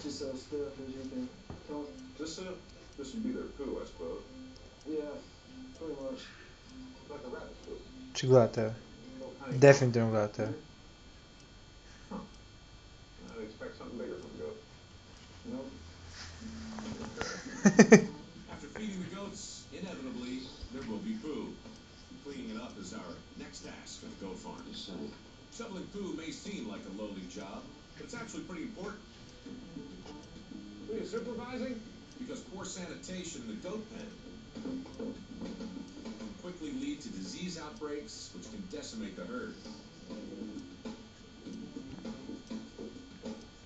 Just so stiff as you can tell. This this would be their poo, I suppose. Yeah, pretty much. Like a rabbit's poo. Ci guardate. Little tiny pump. Definitivno guardate. Mm-hmm. Huh. I'd expect something bigger from goats. Nope. After feeding the goats, inevitably, there will be poo. Cleaning it up is our next task on Goat Farm. Just saying. Shoveling poo may seem like a lowly job, but it's actually pretty important Were you supervising? because poor sanitation in the goat pen can quickly lead to disease outbreaks, which can decimate the herd.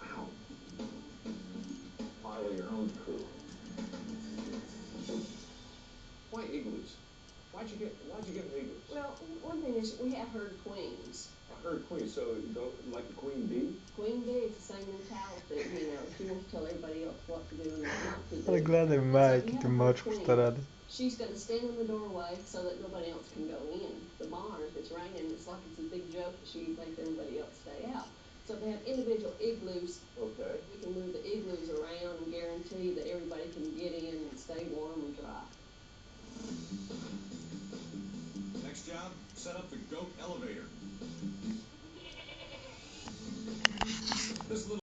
Ow. Pile of your own poo. Why igloos? Why'd you get an igloo? Well, one thing is we have herd queens. A herd queen, so don't like the queen bee? Queen bee is the same mentality, you know, she wants to tell everybody else what to do and what not to do. Ale gledaj And so majke, you ty have a herd mačku šta queen. radi. She's going to stand in the doorway so that nobody else can go in the barn. If it's raining, it's like it's a big joke that she makes everybody else stay out. So they have individual igloos. Okay. We can move the igloos around and guarantee that everybody can get in and stay warm and dry. Next job, set up the goat elevator. This little